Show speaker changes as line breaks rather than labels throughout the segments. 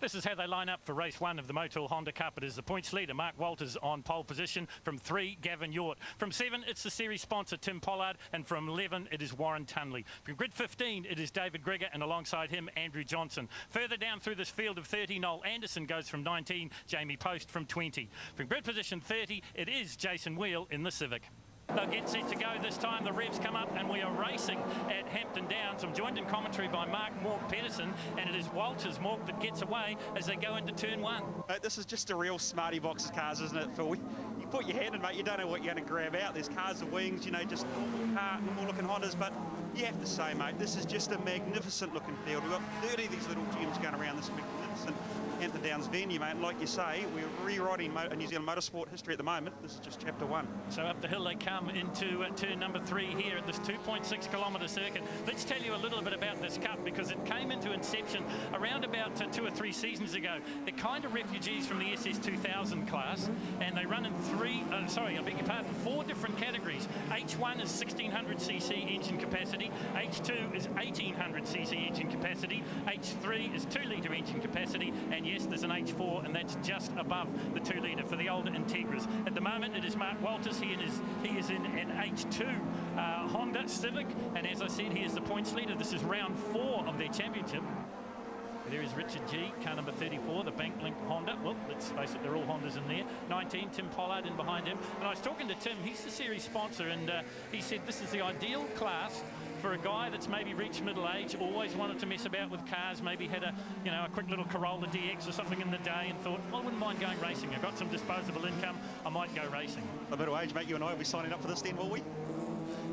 This is how they line up for race 1 of the Motul Honda Cup. It is the points leader, Mark Walters, on pole position. From 3, Gavin York. From 7, it's the series sponsor, Tim Pollard. And from 11, it is Warren Tunley. From grid 15, it is David Grigger, and alongside him, Andrew Johnson. Further down through this field of 30, Noel Anderson goes from 19, Jamie Post from 20. From grid position 30, it is Jason Wheel in the Civic. They'll get set to go this time. The revs come up and we are racing at Hampton Downs. I'm joined in commentary by Mark Pedersen, and it is Walters Mork that gets away as they go into turn 1.
Mate, this is just a real smarty boxes cars, isn't it, Phil? You put your hand in, mate, you don't know what you're going to grab out. There's cars with wings, you know, just normal looking Hondas, but you have to say, mate, this is just a magnificent looking field. We've got 30 of these little gems going around this magnificent Hampton Downs venue, mate. And like you say, we're rewriting New Zealand motorsport history at the moment. This is just chapter 1.
So up the hill they come into turn number 3 here at this 2.6 kilometre circuit. Let's tell you a little bit about this cup, because it came into inception around about 2 or 3 seasons ago. They're kind of refugees from the SS2000 class, and they run in 4 different categories. H1 is 1600cc engine capacity, H2 is 1800cc engine capacity, H3 is 2-litre engine capacity, and yes, there's an H4, and that's just above the 2-litre for the older Integras. At the moment, it is Mark Walters. He is in an H2 Honda Civic, and as I said, he is the points leader. This is round 4 of their championship. There is Richard G, car number 34, the Banklink Honda. Well, let's face it, they're all Hondas in there. 19, Tim Pollard in behind him. And I was talking to Tim, he's the series sponsor, and he said this is the ideal class for a guy that's maybe reached middle age, always wanted to mess about with cars, maybe had a quick little Corolla DX or something in the day and thought, well, I wouldn't mind going racing. I've got some disposable income, I might go racing.
A bit of age, mate, you and I will be signing up for this then, will we?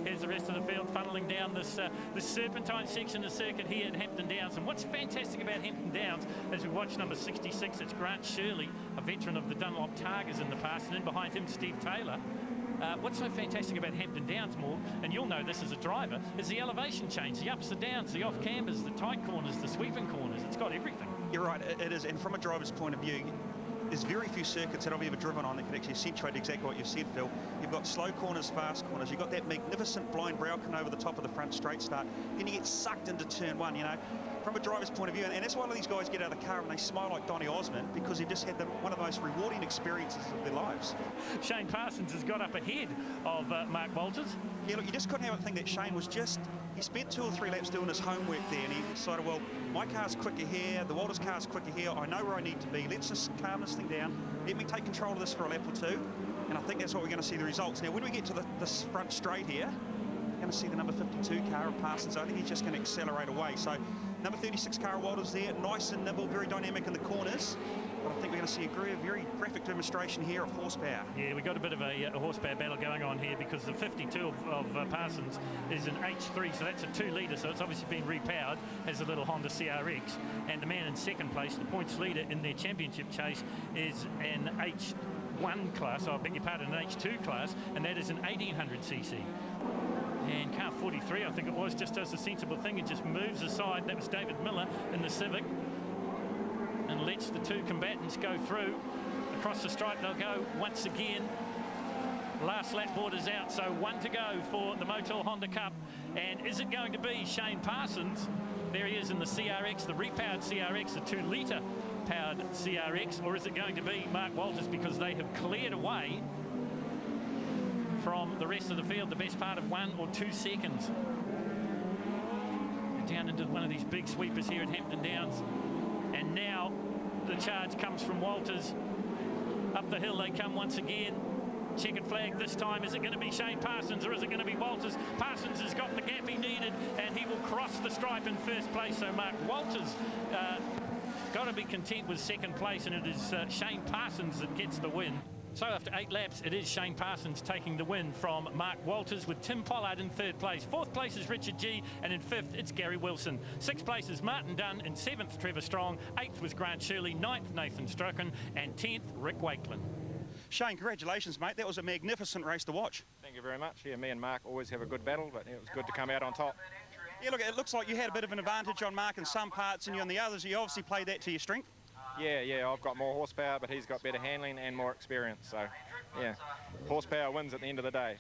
Here's the rest of the field funneling down this serpentine section of circuit here at Hampton Downs. And what's fantastic about Hampton Downs, as we watch number 66, it's Grant Shirley, a veteran of the Dunlop Targas in the past, and in behind him, Steve Taylor. What's so fantastic about Hampton Downs, more, and you'll know this as a driver, is the elevation change, the ups and downs, the off-cambers, the tight corners, the sweeping corners. It's got everything.
You're right, it is. And from a driver's point of view, there's very few circuits that I've ever driven on that can actually accentuate exactly what you've said, Phil. You've got slow corners, fast corners. You've got that magnificent blind brow cone over the top of the front straight start. Then you get sucked into turn 1, you know. From a driver's point of view, and that's why a lot of these guys get out of the car and they smile like Donny Osmond, because they've just had one of the most rewarding experiences of their lives.
Shane Parsons has got up ahead of Mark Walters.
Yeah, look, you just couldn't help but think that Shane was he spent 2 or 3 laps doing his homework there, and he decided, well, my car's quicker here, the Walters car's quicker here, I know where I need to be, let's just calm this thing down, let me take control of this for a lap or 2, and I think that's what we're going to see the results. Now, when we get to this front straight here, we're going to see the number 52 car of Parsons. I think he's just going to accelerate away. So, number 36 car of Walters there, nice and nimble, very dynamic in the corners. But I think we're going to see a very graphic demonstration here of horsepower. Yeah, we got a bit of a horsepower battle going on here, because the 52 of Parsons is an H3, so that's a 2-litre, so it's obviously been repowered as a little Honda CRX. And the man in second place, the points leader in their championship chase, is an H1 class, I beg your pardon, an H2 class, and that is an 1800cc. And car 43, I think it was, just does a sensible thing. It just moves aside. That was David Miller in the Civic, and lets the 2 combatants go through. Across the stripe they'll go once again. Last lap borders out, so 1 to go for the Motul Honda Cup. And is it going to be Shane Parsons? There he is in the CRX, the repowered CRX, the 2-litre powered CRX, or is it going to be Mark Walters, because they have cleared away from the rest of the field the best part of 1 or 2 seconds. Down into one of these big sweepers here at Hampton Downs. And now the charge comes from Walters. Up the hill they come once again. Checkered flag this time. Is it going to be Shane Parsons or is it going to be Walters? Parsons has got the gap he needed, and he will cross the stripe in first place. So Mark Walters got to be content with second place, and it is Shane Parsons that gets the win. So after 8 laps, it is Shane Parsons taking the win from Mark Walters, with Tim Pollard in 3rd place. 4th place is Richard G, and in 5th it's Gary Wilson. 6th place is Martin Dunn, in 7th Trevor Strong, 8th was Grant Shirley, 9th Nathan Strachan, and 10th Rick Wakeland. Shane, congratulations, mate. That was a magnificent race to watch.
Thank you very much. Yeah, me and Mark always have a good battle, but it was good to come out on top.
Yeah, look, it looks like you had a bit of an advantage on Mark in some parts and you on the others. You obviously played that to your strength.
Yeah, I've got more horsepower, but he's got better handling and more experience. So, yeah, horsepower wins at the end of the day.